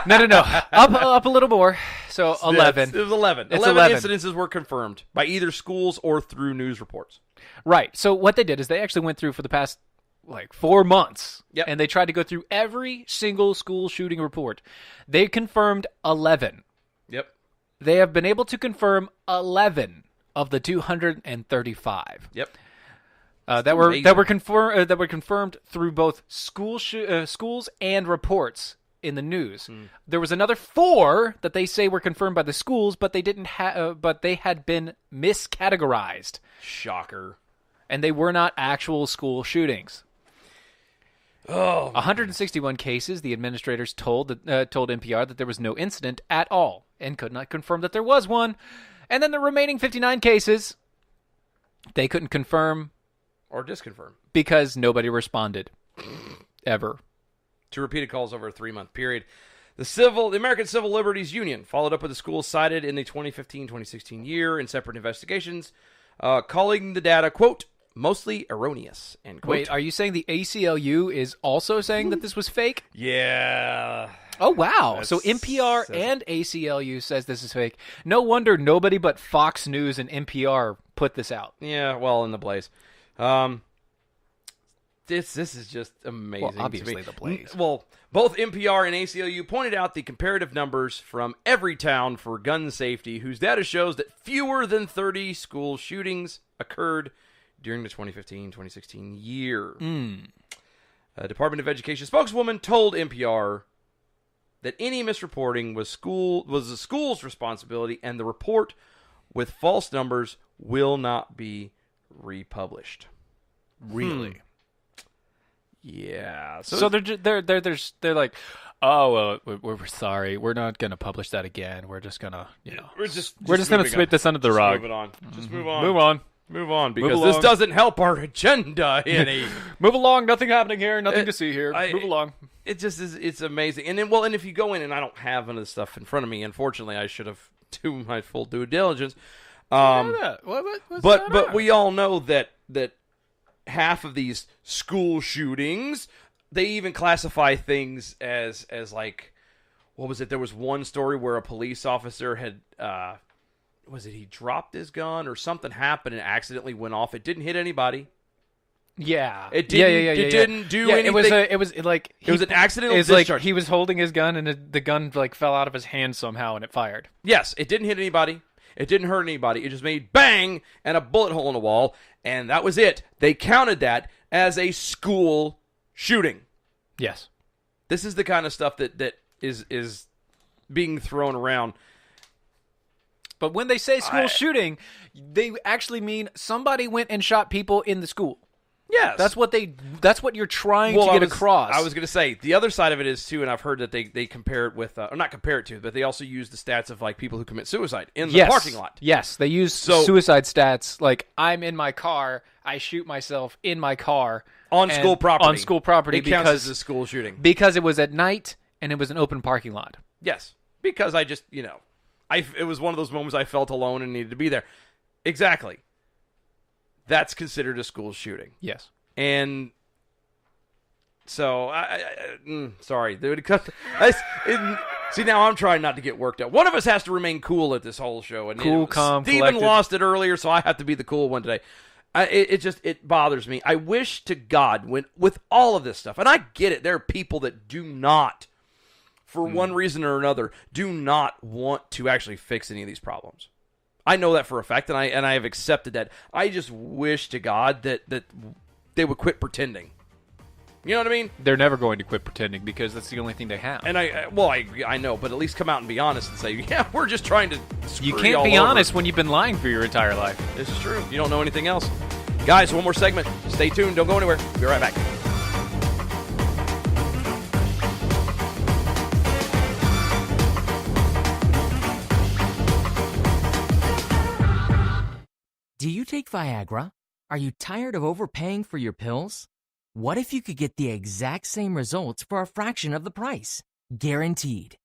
No. Up a little more. So 11. It was 11. It's 11 incidences were confirmed by either schools or through news reports. Right. So what they did is they actually went through for the past like 4 months. Yep. And they tried to go through every single school shooting report. They confirmed 11. Yep. They have been able to confirm 11 of the 235. Yep. That were confirmed through both schools and reports in the news. There was another 4 that they say were confirmed by the schools, but they didn't but they had been miscategorized. Shocker. And they were not actual school shootings. Oh, 161 cases, the administrators told NPR that there was no incident at all and could not confirm that there was one. And then the remaining 59 cases, they couldn't confirm or disconfirm because nobody responded ever. To repeated calls over a 3-month period. The American Civil Liberties Union followed up with the schools cited in the 2015-2016 year in separate investigations, calling the data, quote, mostly erroneous, end quote. Wait, are you saying the ACLU is also saying that this was fake? Yeah. Oh, wow. So NPR and ACLU says this is fake. No wonder nobody but Fox News and NPR put this out. Yeah, well, in the Blaze. This is just amazing. Well, obviously to me. the Blaze. Well, both NPR and ACLU pointed out the comparative numbers from every town for gun safety, whose data shows that fewer than 30 school shootings occurred during the 2015-2016 year. A Department of Education spokeswoman told NPR that any misreporting was the school's responsibility, and the report with false numbers will not be republished. Really? Yeah. So they're like, oh, well, we're sorry. We're not going to publish that again. We're just going to, we're just going to sweep this under the rug. Move it on. Just move on. Move on, because this doesn't help our agenda any. Move along. Nothing happening here. Nothing to see here. Move along. It just is. It's amazing. And then, and if you go in, and I don't have any of the stuff in front of me, unfortunately, I should have do my full due diligence. But we all know that half of these school shootings, they even classify things as like, what was it? There was one story where a police officer had, he dropped his gun or something happened and accidentally went off. It didn't hit anybody. Yeah. It didn't. It didn't do anything. It was an accidental discharge. Like he was holding his gun and the gun like fell out of his hand somehow and it fired. Yes, it didn't hit anybody. It didn't hurt anybody. It just made bang and a bullet hole in the wall, and that was it. They counted that as a school shooting. Yes. This is the kind of stuff that is being thrown around. But when they say school shooting, they actually mean somebody went and shot people in the school. Yes. That's what you're trying to get across. I was going to say, the other side of it is, too, and I've heard that they compare it with, or not compare it to, but they also use the stats of, like, people who commit suicide in the parking lot. Yes, they use suicide stats, like, I'm in my car, I shoot myself in my car. On school property. It because counts as a school shooting. Because it was at night, and it was an open parking lot. Yes, because I just, it was one of those moments I felt alone and needed to be there. Exactly. That's considered a school shooting. Yes. And so, sorry. See, now I'm trying not to get worked up. One of us has to remain cool at this whole show. And calm, Steven collected. Lost it earlier, so I have to be the cool one today. It bothers me. I wish to God, with all of this stuff, and I get it, there are people that do not, for one reason or another, do not want to actually fix any of these problems. I know that for a fact, and I have accepted that. I just wish to God that they would quit pretending. You know what I mean? They're never going to quit pretending because that's the only thing they have. And I know, but at least come out and be honest and say, yeah, we're just trying to screw you can't be honest when you've been lying for your entire life. This is true. You don't know anything else. Guys, one more segment. Stay tuned. Don't go anywhere. We'll be right back. Do you take Viagra? Are you tired of overpaying for your pills? What if you could get the exact same results for a fraction of the price? Guaranteed.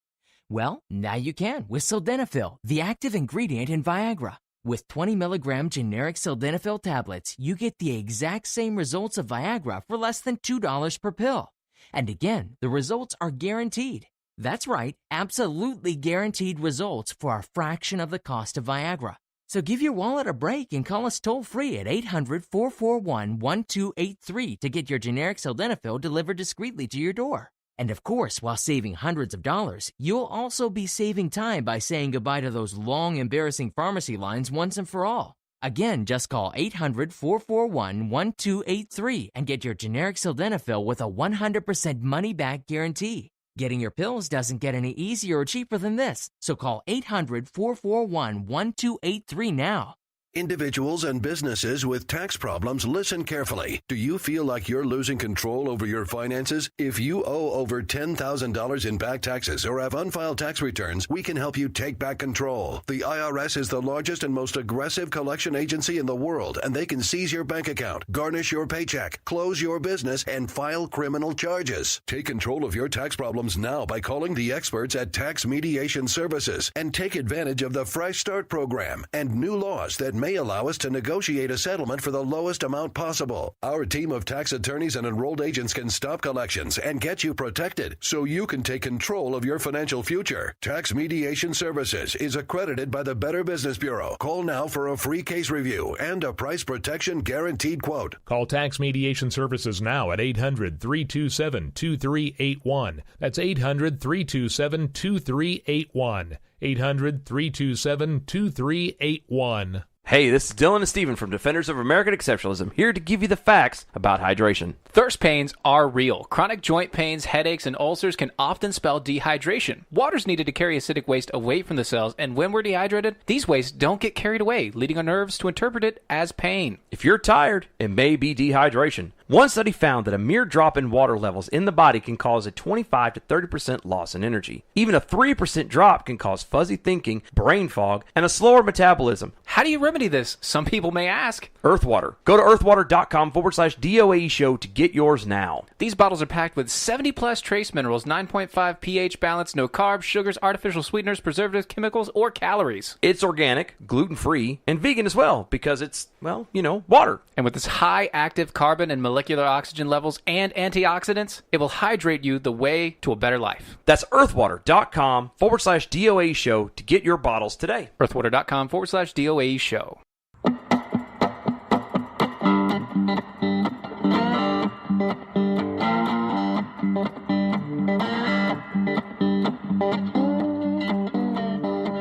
Well, now you can with Sildenafil, the active ingredient in Viagra. With 20 milligram generic Sildenafil tablets, you get the exact same results of Viagra for less than $2 per pill. And again, the results are guaranteed. That's right, absolutely guaranteed results for a fraction of the cost of Viagra. So give your wallet a break and call us toll-free at 800-441-1283 to get your generic sildenafil delivered discreetly to your door. And of course, while saving hundreds of dollars, you'll also be saving time by saying goodbye to those long, embarrassing pharmacy lines once and for all. Again, just call 800-441-1283 and get your generic sildenafil with a 100% money-back guarantee. Getting your pills doesn't get any easier or cheaper than this. So call 800-441-1283 now. Individuals and businesses with tax problems, listen carefully. Do you feel like you're losing control over your finances? If you owe over $10,000 in back taxes or have unfiled tax returns, we can help you take back control. The IRS is the largest and most aggressive collection agency in the world, and they can seize your bank account, garnish your paycheck, close your business, and file criminal charges. Take control of your tax problems now by calling the experts at Tax Mediation Services and take advantage of the Fresh Start program and new laws that may allow us to negotiate a settlement for the lowest amount possible. Our team of tax attorneys and enrolled agents can stop collections and get you protected so you can take control of your financial future. Tax Mediation Services is accredited by the Better Business Bureau. Call now for a free case review and a price protection guaranteed quote. Call Tax Mediation Services now at 800-327-2381. That's 800-327-2381. 800-327-2381. Hey, this is Dylan and Steven from Defenders of American Exceptionalism, here to give you the facts about hydration. Thirst pains are real. Chronic joint pains, headaches, and ulcers can often spell dehydration. Water's needed to carry acidic waste away from the cells, and when we're dehydrated, these wastes don't get carried away, leading our nerves to interpret it as pain. If you're tired, it may be dehydration. One study found that a mere drop in water levels in the body can cause a 25 to 30% loss in energy. Even a 3% drop can cause fuzzy thinking, brain fog, and a slower metabolism. How do you remedy this? Some people may ask. Earthwater. Go to earthwater.com/DOAE show to get yours now. These bottles are packed with 70 plus trace minerals, 9.5 pH balance, no carbs, sugars, artificial sweeteners, preservatives, chemicals, or calories. It's organic, gluten-free, and vegan as well because it's, well, you know, water. And with its high active carbon and molecular oxygen levels and antioxidants, it will hydrate you the way to a better life. That's earthwater.com/DOAE show to get your bottles today. Earthwater.com/DOAE show.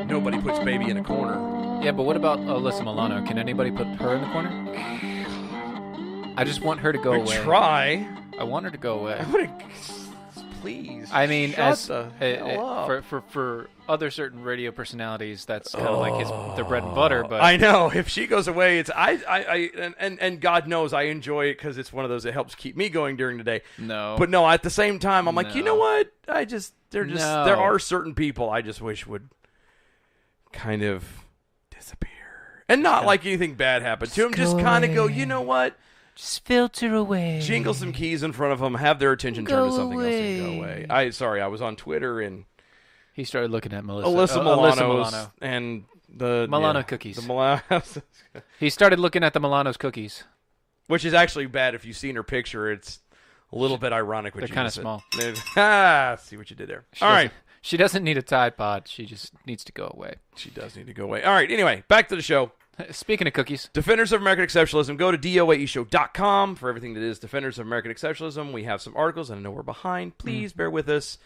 Nobody puts baby in a corner. Yeah, but what about Alyssa Milano? Can anybody put her in the corner? I just want her to go away. Try. I want her to go away. Please. I mean, shut as the hell up. for other certain radio personalities, that's kind of like their bread and butter. But I know if she goes away, it's and God knows I enjoy it because it's one of those that helps keep me going during the day. No, but no, at the same time, I'm like, you know what? There are certain people I just wish would kind of disappear, and not like anything bad happened to them. Just kind of go, you know what? Just filter away. Jingle some keys in front of them, have their attention turned to something else and go away. I was on Twitter and he started looking at Alyssa Milano and the Milano cookies. The Milanos. He started looking at the Milano's cookies, which is actually bad if you've seen her picture. It's a little bit ironic. They're kind of small. See what you did there. All right. She doesn't need a Tide Pod. She just needs to go away. She does need to go away. All right. Anyway, back to the show. Speaking of cookies. Defenders of American Exceptionalism. Go to DOAEshow.com for everything that is Defenders of American Exceptionalism. We have some articles, and I know we're behind. Please bear with us.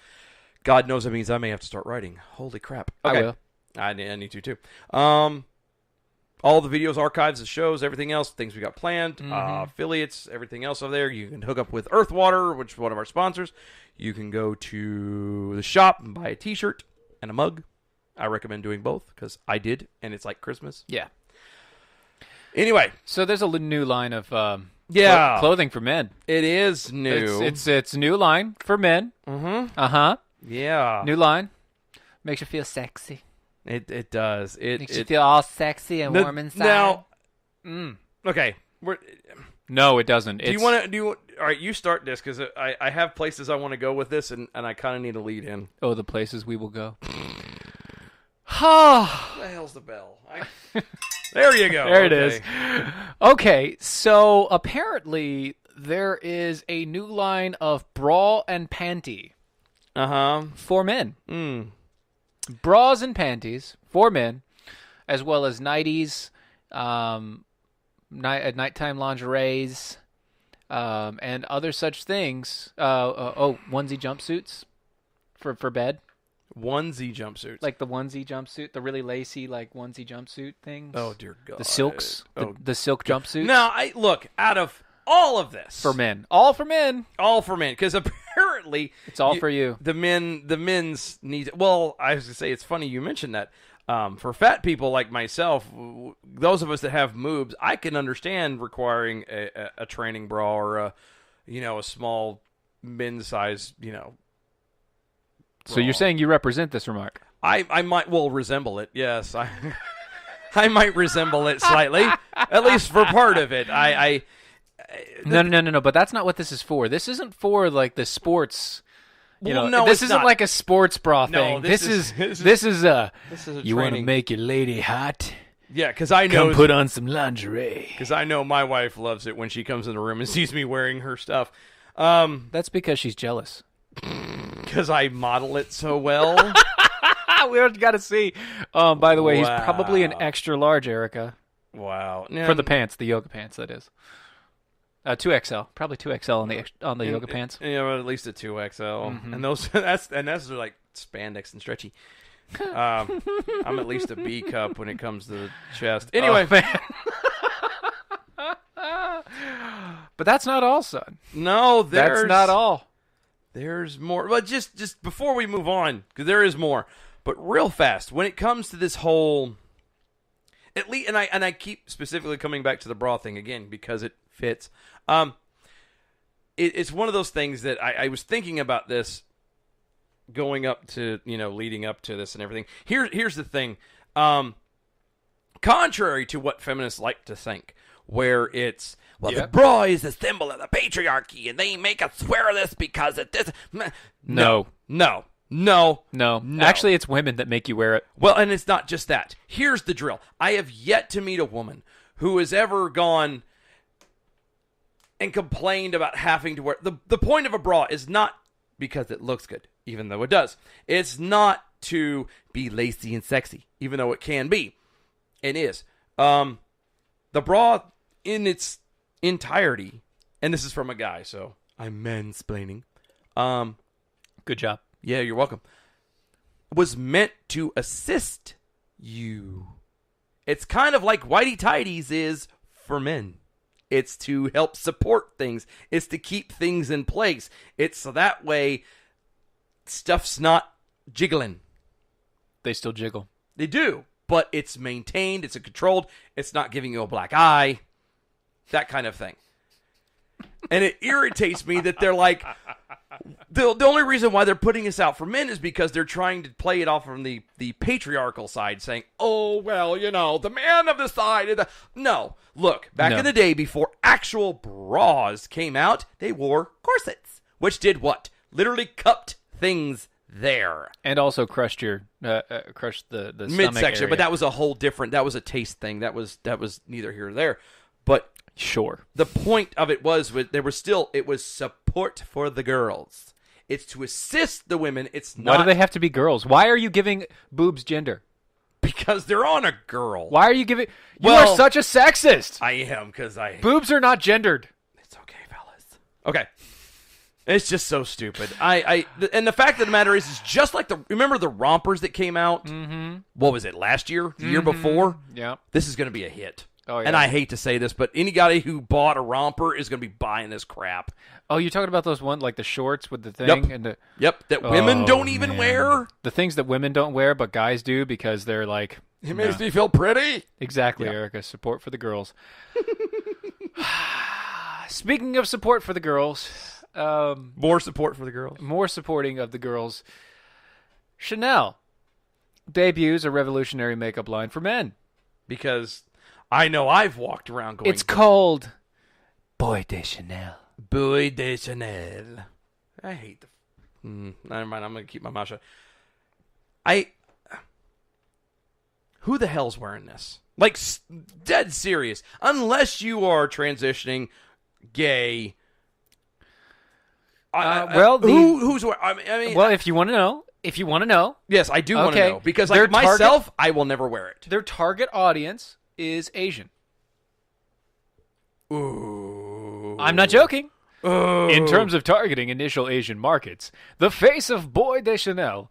God knows that means I may have to start writing. Holy crap. Okay. I will. I need to, too. All the videos, archives, the shows, everything else, things we got planned, affiliates, everything else over there. You can hook up with Earthwater, which is one of our sponsors. You can go to the shop and buy a T-shirt and a mug. I recommend doing both because I did, and it's like Christmas. Yeah. Anyway, so there's a new line of clothing for men. It is new. It's a new line for men. Mm-hmm. Yeah. New line. Makes you feel sexy. It does. It makes you feel all sexy and warm inside. Now, okay. No, it doesn't. Do you want to all right, you start this because I have places I want to go with this, and I kind of need a lead in. Oh, the places we will go. What the hell's the bell? There you go. There it is. Okay, so apparently there is a new line of bra and panty. For men. Bras and panties for men. as well as nighties, nighttime lingeries, and other such things. Onesie jumpsuits for bed. Onesie jumpsuits. Like the onesie jumpsuit, the really lacy onesie jumpsuit things. Oh, dear God. The silks, the silk jumpsuits. Now, look, out of all of this. For men. All for men. All for men. Because apparently. It's all for you. The men's need. Well, I was going to say, it's funny you mentioned that. For fat people like myself, those of us that have moobs, I can understand requiring a training bra or a small men's size, bra. So you're saying you represent this remark? I might resemble it. Yes, I might resemble it slightly, at least for part of it. No. But that's not what this is for. This isn't for like the sports. No, this isn't like a sports bra thing. No, this is a you want to make your lady hot? Yeah, because I know. Come put on some lingerie. Because I know my wife loves it when she comes in the room and sees me wearing her stuff. That's because she's jealous. Because I model it so well. We got to see. By the way, he's probably an extra large, Erica. Wow. For the pants, the yoga pants, that is. 2XL, probably 2XL on the yoga pants. At least a 2XL, and those are like spandex and stretchy. I'm at least a B cup when it comes to the chest. Anyway, but that's not all, son. No, that's not all. There's more. But just before we move on, because there is more. But real fast, when it comes to this whole, at least, and I keep specifically coming back to the bra thing again because it fits. It's one of those things that I was thinking about this going up to, leading up to this and everything. Here's the thing. Contrary to what feminists like to think, where it's, the bra is a symbol of the patriarchy and they make us wear this because it this. No. Actually, it's women that make you wear it. Well, and it's not just that. Here's the drill. I have yet to meet a woman who has ever gone and complained about having to wear. The point of a bra is not because it looks good, even though it does. It's not to be lacy and sexy, even though it can be. It is. The bra in its entirety, and this is from a guy, so I'm mansplaining. Good job. Yeah, you're welcome. Was meant to assist you. It's kind of like Whitey Tidies is for men. It's to help support things. It's to keep things in place. It's so that way stuff's not jiggling. They still jiggle. They do, but it's maintained. It's controlled. It's not giving you a black eye. That kind of thing. And it irritates me that they're like, the only reason why they're putting this out for men is because they're trying to play it off from the patriarchal side, saying, oh, well, the man of the side. No. Look, back in the day before actual bras came out, they wore corsets, which did what? Literally cupped things there. And also crushed your crushed the midsection, area. But that was a whole different, that was a taste thing. That was neither here nor there. But sure. The point of it was it was support for the girls. It's to assist the women. It's not. Why do they have to be girls? Why are you giving boobs gender? Because they're on a girl. Why are you giving? You are such a sexist. I am, because boobs are not gendered. It's okay, fellas. Okay. It's just so stupid. And the fact of the matter is just like remember the rompers that came out? Mm-hmm. What was it, last year? The year before? Yeah. This is going to be a hit. Oh, yeah. And I hate to say this, but any guy who bought a romper is going to be buying this crap. Oh, you're talking about those like the shorts with the thing? Yep. That women don't even wear. The things that women don't wear, but guys do because they're like... It makes me feel pretty. Exactly, yep. Erica. Support for the girls. Speaking of support for the girls... more support for the girls. More supporting of the girls. Chanel debuts a revolutionary makeup line for men. Because I know I've walked around going... It's called Boy de Chanel. Boy de Chanel. I hate the... never mind, I'm going to keep my mouth shut. Who the hell's wearing this? Like, dead serious. Unless you are transitioning gay... who's wearing... I mean... Well, if you want to know, If you want to know. Yes, I do want to Okay. know. Because Their like myself, I will never wear it. Their target audience is Asian. Ooh. I'm not joking. Ooh. In terms of targeting initial Asian markets, the face of Boy de Chanel.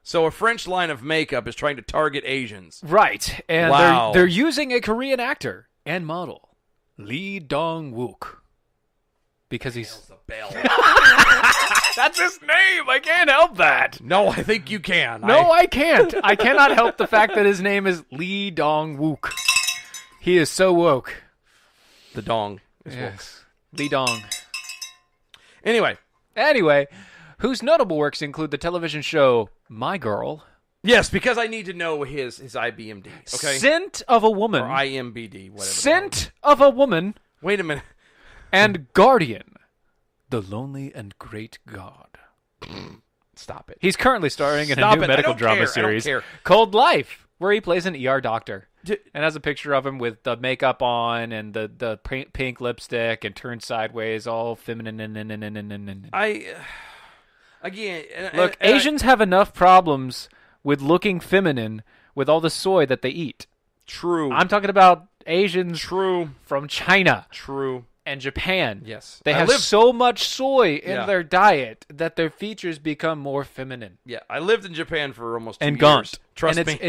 So a French line of makeup is trying to target Asians. Right. And Wow. they're using a Korean actor and model, Lee Dong-wook. Because he's... The bell. That's his name. I can't help that. No, I think you can. No, I can't. I cannot help the fact that his name is Lee Dong-wook. He is so woke. The dong. Yes. Lee Dong. Anyway, whose notable works include the television show My Girl. yes, because I need to know his IBMD. Okay. Scent of a Woman. Or IMBD, whatever. Scent of a Woman. Wait a minute. And Guardian. The Lonely and Great God. Stop it. He's currently starring in Stop a new it. I medical don't drama care. I don't series care. called Life, where he plays an ER doctor. D- And has a picture of him with the makeup on and the pink lipstick and turned sideways, all feminine. Look, Asians have enough problems with looking feminine with all the soy that they eat. True. I'm talking about Asians True. from China True. and Japan. Yes. They I have lived- so much soy in Yeah. their diet that their features become more feminine Yeah, I lived in Japan for almost 2 and years. gaunt. Trust and me.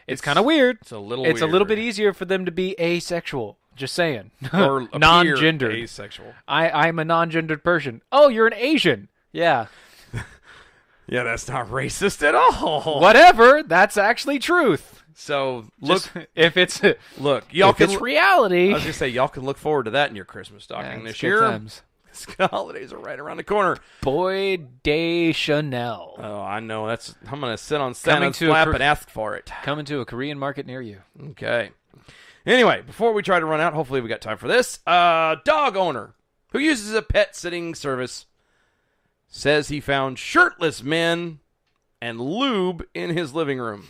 It's kind of weird. It's a little It's a little weird. bit easier for them to be asexual. Just saying. Or appear non-gendered. asexual. I'm a non-gendered person. Oh, you're an Asian. Yeah. Yeah, that's not racist at all. Whatever. That's actually truth. So look, If it's y'all if can. it's reality. I was gonna say y'all can look forward to that in your Christmas stocking Yeah, this it's good year. times. The holidays are right around the corner. Boy de Chanel. Oh, I know. I'm gonna sit on Coming Santa's to a lap Kor- and ask for it. Coming to a Korean market near you. Okay. Anyway, before we try to run out, hopefully we got time for this. Dog owner who uses a pet sitting service says he found shirtless men and lube in his living room.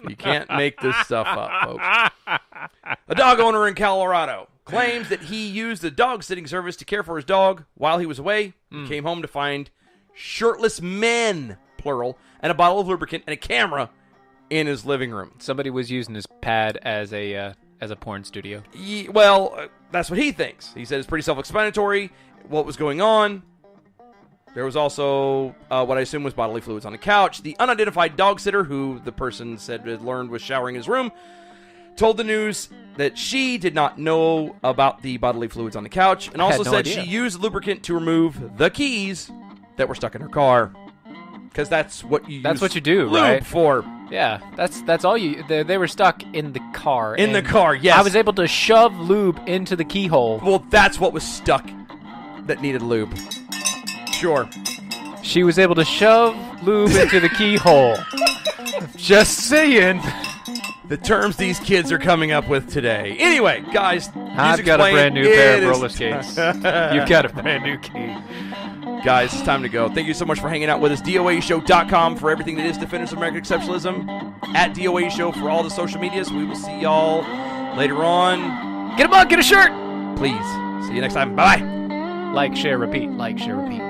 You can't make this stuff up, folks. A dog owner in Colorado claims that he used the dog sitting service to care for his dog while he was away. He came home to find shirtless men, plural, and a bottle of lubricant and a camera in his living room. Somebody was using his pad as a porn studio. That's what he thinks. He said it's pretty self-explanatory what was going on. There was also what I assume was bodily fluids on the couch. The unidentified dog sitter, who the person said had learned was showering his room, told the news that she did not know about the bodily fluids on the couch, and also said she used lubricant to remove the keys that were stuck in her car. Because that's what you do, lube right? for. Yeah, that's all you. They were stuck in the car. In the car, yes. I was able to shove lube into the keyhole. Well, that's what was stuck that needed lube. Sure. She was able to shove lube into the keyhole. Just saying. The terms these kids are coming up with today. Anyway, guys, I've got a brand new pair of roller skates. You've got a brand new key. Guys, it's time to go. Thank you so much for hanging out with us. DOAShow.com for everything that is Defenders of American Exceptionalism. At DOA Show for all the social medias. We will see y'all later on. Get a mug, get a shirt. Please. See you next time. Bye-bye. Like, share, repeat. Like, share, repeat.